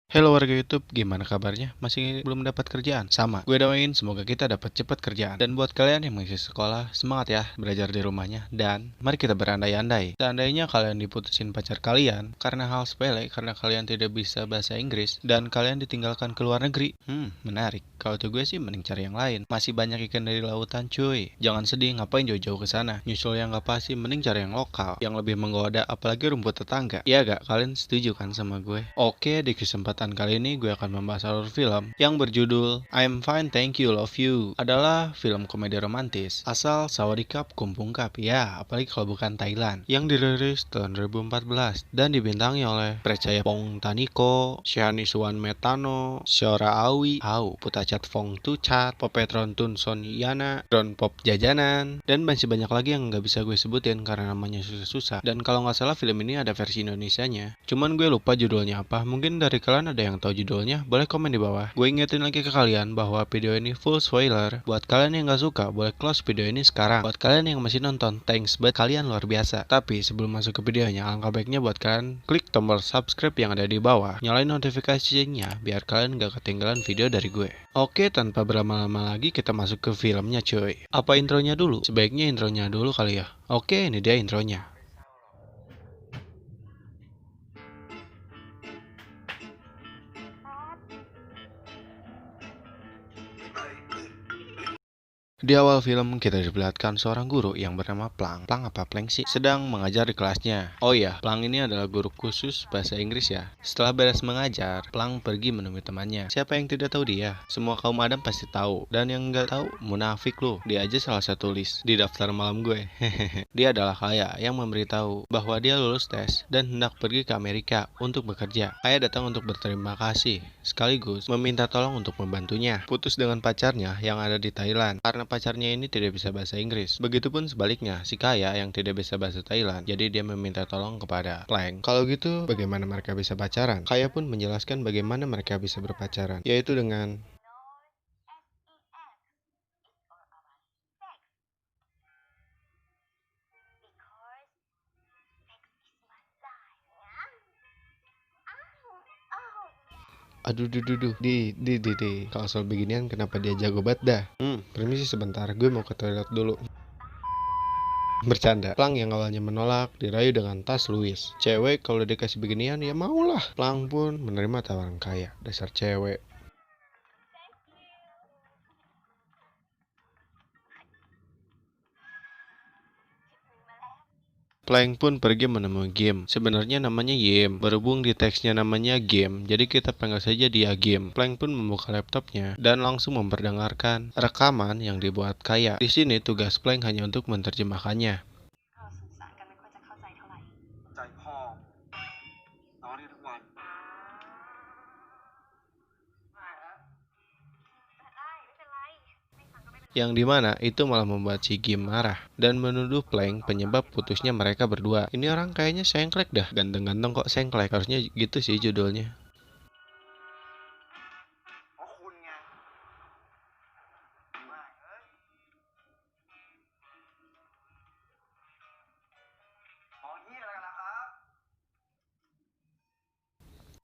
Halo warga YouTube, gimana kabarnya? Masih belum dapat kerjaan? Sama, gue doain semoga kita dapat cepat kerjaan. Dan buat kalian yang masih sekolah, semangat ya belajar di rumahnya. Dan mari kita berandai-andai. Seandainya kalian diputusin pacar kalian karena hal sepele, karena kalian tidak bisa bahasa Inggris, dan kalian ditinggalkan ke luar negeri. Menarik. Kalau tuh gue sih mending cari yang lain. Masih banyak ikan dari lautan cuy. Jangan sedih, ngapain jauh-jauh ke sana? Nyusul yang gak pasti, mending cari yang lokal, yang lebih menggoda, apalagi rumput tetangga. Iya gak? Kalian setuju kan sama gue? Oke, di kesempatan kali ini gue akan membahas alur film yang berjudul I'm Fine Thank You Love You. Adalah film komedi romantis asal Sawadikap Kumpungkap. Ya, apalagi kalau bukan Thailand. Yang dirilis tahun 2014 dan dibintangi oleh Percaya Pong Taniko, Shani Suwan Metano, Shora Awi, Putachat Fong Tucat, Popetron Tun Son Yana, Drone Pop Jajanan, dan masih banyak lagi yang nggak bisa gue sebutin karena namanya susah-susah. Dan kalau nggak salah film ini ada versi Indonesianya. Cuman gue lupa judulnya apa. Mungkin dari kalian ada yang tahu judulnya? Boleh komen di bawah. Gue ingetin lagi ke kalian bahwa video ini full spoiler. Buat kalian yang nggak suka, boleh close video ini sekarang. Buat kalian yang masih nonton, thanks banget, kalian luar biasa. Tapi sebelum masuk ke videonya, alangkah baiknya buat kalian klik tombol subscribe yang ada di bawah. Nyalain notifikasinya biar kalian nggak ketinggalan video dari gue. Oke, tanpa berlama-lama lagi kita masuk ke filmnya cuy. Apa intronya dulu? Sebaiknya intronya dulu kali ya. Oke, ini dia intronya. Di awal film kita diperlihatkan seorang guru yang bernama Plang. Plang apa Pleng sih? Sedang mengajar di kelasnya. Oh iya, Plang ini adalah guru khusus bahasa Inggris ya. Setelah beres mengajar, Plang pergi menemui temannya. Siapa yang tidak tahu dia? Semua kaum Adam pasti tahu. Dan yang nggak tahu, munafik loh. Dia aja salah satu list di daftar malam gue. Dia adalah Kaya yang memberitahu bahwa dia lulus tes dan hendak pergi ke Amerika untuk bekerja. Kaya datang untuk berterima kasih, sekaligus meminta tolong untuk membantunya putus dengan pacarnya yang ada di Thailand karena pacarnya ini tidak bisa bahasa Inggris. Begitupun sebaliknya, si Kaya yang tidak bisa bahasa Thailand, jadi dia meminta tolong kepada Plank. Kalau gitu, bagaimana mereka bisa pacaran? Kaya pun menjelaskan bagaimana mereka bisa berpacaran, yaitu dengan aduh di kalau soal beginian kenapa dia jago banget dah. Permisi sebentar, gue mau ke toilet dulu. Bercanda. Plang yang awalnya menolak dirayu dengan tas Louis. Cewek kalau dikasih beginian ya maulah. Plang pun menerima tawaran Kaya. Dasar cewek. Plang pun pergi menemui Game. Sebenarnya namanya Yem. Berhubung di teksnya namanya Game, jadi kita panggil saja dia Game. Plang pun membuka laptopnya dan langsung memperdengarkan rekaman yang dibuat Kaya. Di sini tugas Plang hanya untuk menerjemahkannya. Yang dimana itu malah membuat si Kim marah dan menuduh Plank penyebab putusnya mereka berdua. Ini orang kayaknya sengklek dah, ganteng-ganteng kok sengklek, harusnya gitu sih judulnya.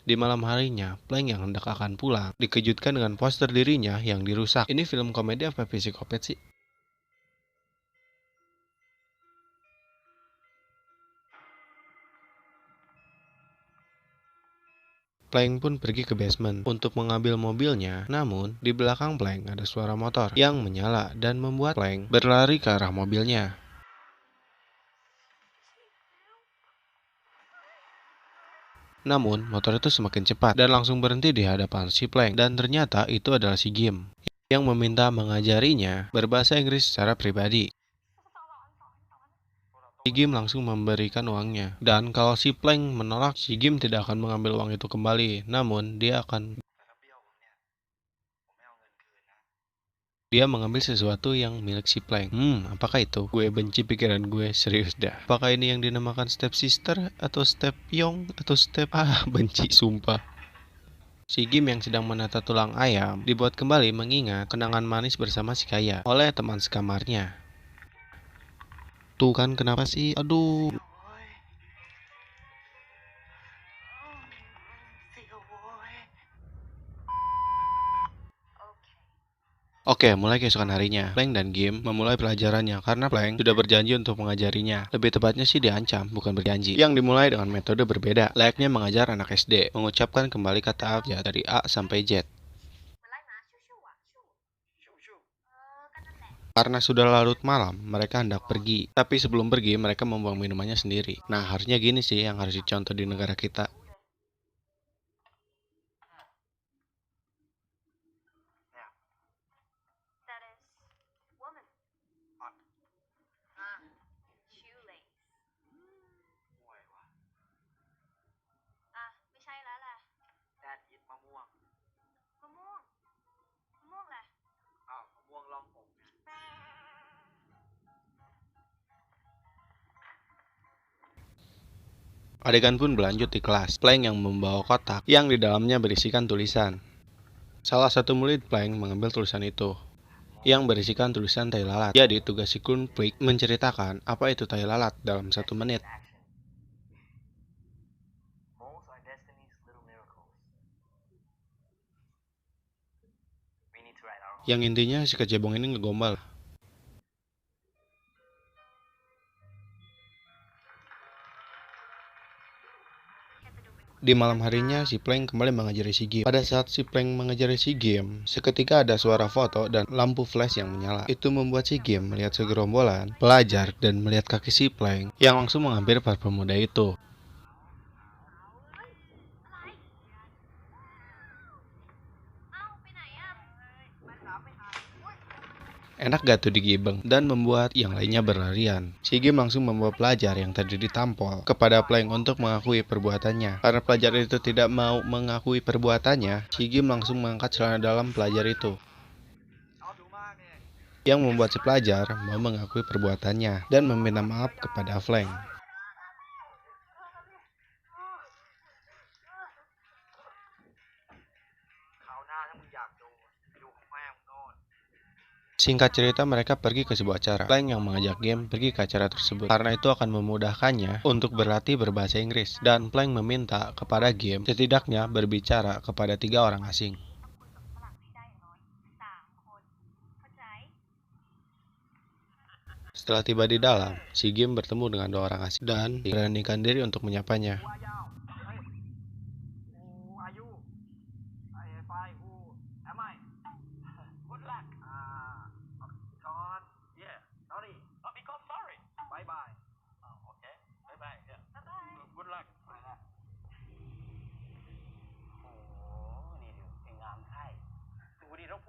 Di malam harinya, Plank yang hendak akan pulang dikejutkan dengan poster dirinya yang dirusak. Ini film komedi apa psikopat sih? Plank pun pergi ke basement untuk mengambil mobilnya, namun di belakang Plank ada suara motor yang menyala dan membuat Plank berlari ke arah mobilnya. Namun, motor itu semakin cepat dan langsung berhenti di hadapan si Plank. Dan ternyata itu adalah si Gim yang meminta mengajarinya berbahasa Inggris secara pribadi. Si Gim langsung memberikan uangnya. Dan kalau si Plank menolak, si Gim tidak akan mengambil uang itu kembali. Namun, dia mengambil sesuatu yang milik si Plank. Apakah itu? Gue benci pikiran gue, serius dah. Apakah ini yang dinamakan step sister atau step yong atau step benci sumpah. Si Gim yang sedang menata tulang ayam dibuat kembali mengingat kenangan manis bersama si Kaya oleh teman sekamarnya. Tuh kan kenapa sih? Aduh. Oke, mulai keesokan harinya, Plank dan Gim memulai pelajarannya karena Plank sudah berjanji untuk mengajarinya. Lebih tepatnya sih diancam, bukan berjanji. Yang dimulai dengan metode berbeda, layaknya mengajar anak SD, mengucapkan kembali kata abjad dari A sampai Z. Karena sudah larut malam, mereka hendak pergi. Tapi sebelum pergi, mereka membuang minumannya sendiri. Nah, harusnya gini sih yang harus dicontoh di negara kita. Adegan pun berlanjut di kelas. Plank yang membawa kotak yang di dalamnya berisikan tulisan. Salah satu murid Plank mengambil tulisan itu, yang berisikan tulisan tai lalat. Jadi tugas si Kunprik menceritakan apa itu tai lalat dalam 1 menit. Yang intinya si kecebong ini ngegombal. Di malam harinya, si Plank kembali mengajari si Gim. Pada saat si Plank mengajari si Gim, seketika ada suara foto dan lampu flash yang menyala. Itu membuat si Gim melihat segerombolan pelajar dan melihat kaki si Plank yang langsung menghampiri para pemuda itu. Enak gak tuh digibeng dan membuat yang lainnya berlarian. Si Gim langsung membawa pelajar yang tadi ditampol kepada Plank untuk mengakui perbuatannya. Karena pelajar itu tidak mau mengakui perbuatannya, si Gim langsung mengangkat celana dalam pelajar itu, yang membuat si pelajar mau mengakui perbuatannya dan meminta maaf kepada Plank. Singkat cerita, mereka pergi ke sebuah acara. Plank yang mengajak Gim pergi ke acara tersebut karena itu akan memudahkannya untuk berlatih berbahasa Inggris. Dan Plank meminta kepada Gim setidaknya berbicara kepada 3 orang asing. Setelah tiba di dalam, si Gim bertemu dengan 2 orang asing dan beranikan diri untuk menyapanya.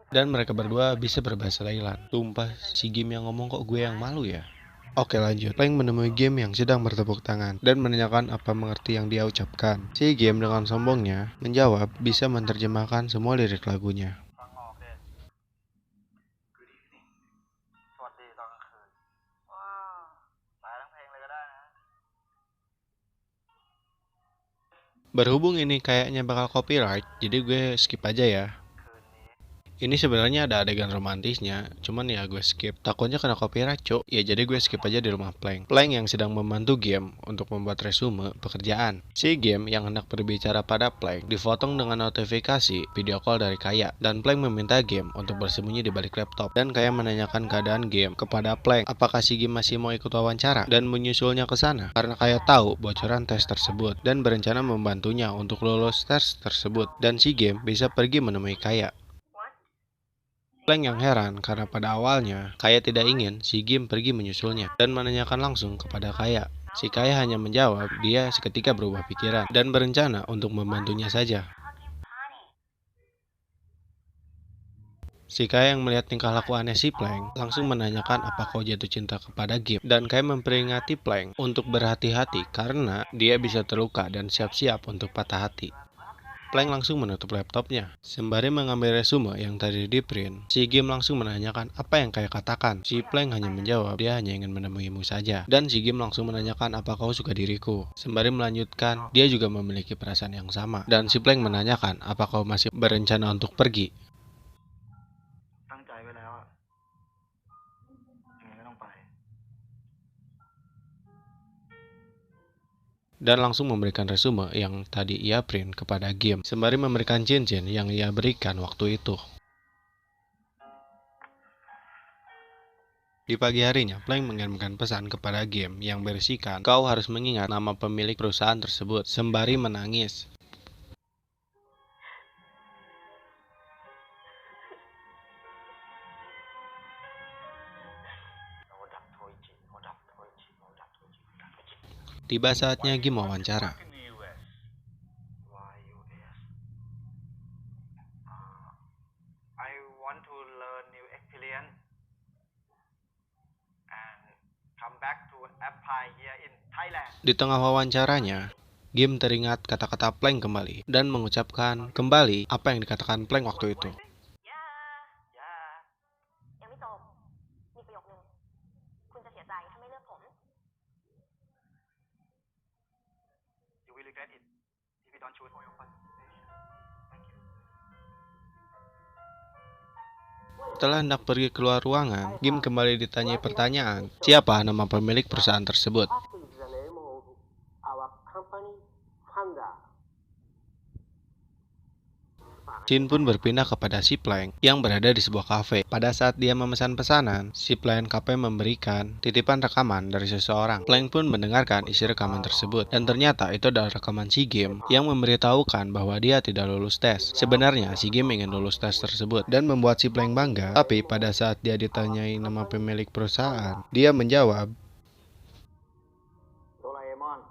Dan mereka berdua bisa berbahasa Thailand. Sumpah, si Gim yang ngomong kok gue yang malu ya. Oke lanjut, Plank menemui Gim yang sedang bertepuk tangan dan menanyakan apa mengerti yang dia ucapkan. Si Gim dengan sombongnya menjawab bisa menerjemahkan semua lirik lagunya. Berhubung ini kayaknya bakal copyright, jadi gue skip aja ya. Ini sebenarnya ada adegan romantisnya, cuman ya gue skip. Takutnya kena copyright, cok. Ya jadi gue skip aja di rumah Plank. Plank yang sedang membantu Gim untuk membuat resume pekerjaan. Si Gim yang hendak berbicara pada Plank dipotong dengan notifikasi video call dari Kaya. Dan Plank meminta Gim untuk bersembunyi di balik laptop. Dan Kaya menanyakan keadaan Gim kepada Plank. Apakah si Gim masih mau ikut wawancara dan menyusulnya ke sana? Karena Kaya tahu bocoran tes tersebut dan berencana membantunya untuk lulus tes tersebut. Dan si Gim bisa pergi menemui Kaya. Plank yang heran karena pada awalnya Kaya tidak ingin si Gim pergi menyusulnya dan menanyakan langsung kepada Kaya. Si Kaya hanya menjawab dia seketika berubah pikiran dan berencana untuk membantunya saja. Si Kaya yang melihat tingkah laku aneh si Plank langsung menanyakan apa kau jatuh cinta kepada Gim. Dan Kaya memperingati Plank untuk berhati-hati karena dia bisa terluka dan siap-siap untuk patah hati. Plank langsung menutup laptopnya. Sembari mengambil resume yang tadi di print, si Gim langsung menanyakan apa yang Kaya katakan. Si Plank hanya menjawab dia hanya ingin menemuimu saja. Dan si Gim langsung menanyakan apa kau suka diriku. Sembari melanjutkan, dia juga memiliki perasaan yang sama. Dan si Plank menanyakan apa kau masih berencana untuk pergi. Dan langsung memberikan resume yang tadi ia print kepada Gim, sembari memberikan cincin yang ia berikan waktu itu. Di pagi harinya, Plank mengirimkan pesan kepada game yang berisikan, kau harus mengingat nama pemilik perusahaan tersebut, sembari menangis. Tiba saatnya game wawancara. I want to learn new experience and come back to apply here in Thailand. Di tengah wawancaranya, game teringat kata-kata Plank kembali dan mengucapkan kembali apa yang dikatakan Plank waktu itu. อย่ายังไม่จบมีประโยคนึงคุณจะเสียใจถ้าไม่เลือกผม You will regret it if you don't choose for your fun. Thank you. Setelah hendak pergi keluar ruangan, Gim kembali ditanyai pertanyaan, siapa nama pemilik perusahaan tersebut? What is the name of our company founder? Shin pun berpindah kepada si Plank yang berada di sebuah kafe. Pada saat dia memesan pesanan, si pelayan kafe memberikan titipan rekaman dari seseorang. Plank pun mendengarkan isi rekaman tersebut, dan ternyata itu adalah rekaman si Game yang memberitahukan bahwa dia tidak lulus tes. Sebenarnya si Game ingin lulus tes tersebut dan membuat si Plank bangga, tapi pada saat dia ditanyai nama pemilik perusahaan, dia menjawab, Doraemon.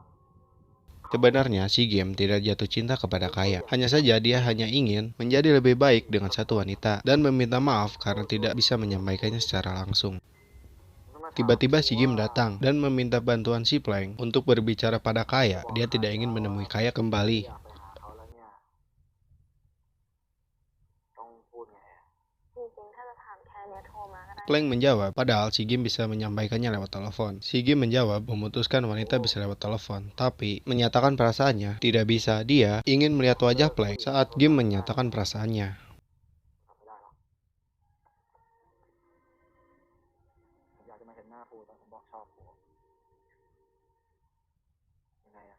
sebenarnya si Game tidak jatuh cinta kepada Kaya. Hanya saja dia hanya ingin menjadi lebih baik dengan satu wanita dan meminta maaf karena tidak bisa menyampaikannya secara langsung. Tiba-tiba si Game datang dan meminta bantuan si Plank untuk berbicara pada Kaya. Dia tidak ingin menemui Kaya kembali. ต้องพูดไงอะ จริงๆถ้าจะถามแค่เนี้ยโทรมาก็ได้ Plank menjawab, padahal si Game bisa menyampaikannya lewat telepon. Si Game menjawab, memutuskan wanita bisa lewat telepon, tapi menyatakan perasaannya tidak bisa. Dia ingin melihat wajah Plank saat Game menyatakan perasaannya. ทำไม่ได้หรอกผมอยากจะมาเห็นหน้าปูตอนผมบอกชอบปูยังไงอะ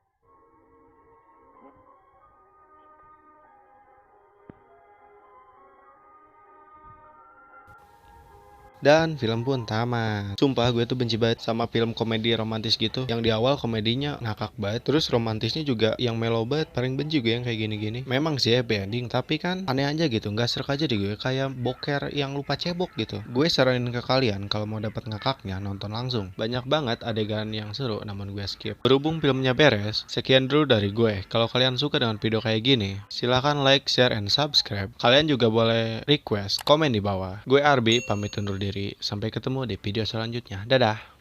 Dan film pun tamat. Sumpah gue tuh benci banget sama film komedi romantis gitu. Yang di awal komedinya ngakak banget, terus romantisnya juga yang mellow banget. Paling benci gue yang kayak gini-gini. Memang sih happy ending, tapi kan aneh aja gitu. Nggak serak aja deh gue, kayak boker yang lupa cebok gitu. Gue saranin ke kalian kalau mau dapat ngakaknya nonton langsung. Banyak banget adegan yang seru, namun gue skip. Berhubung filmnya beres, sekian dulu dari gue. Kalau kalian suka dengan video kayak gini, silahkan like, share, and subscribe. Kalian juga boleh request, komen di bawah. Gue Arbi, pamit undur diri. Sampai ketemu di video selanjutnya. Dadah!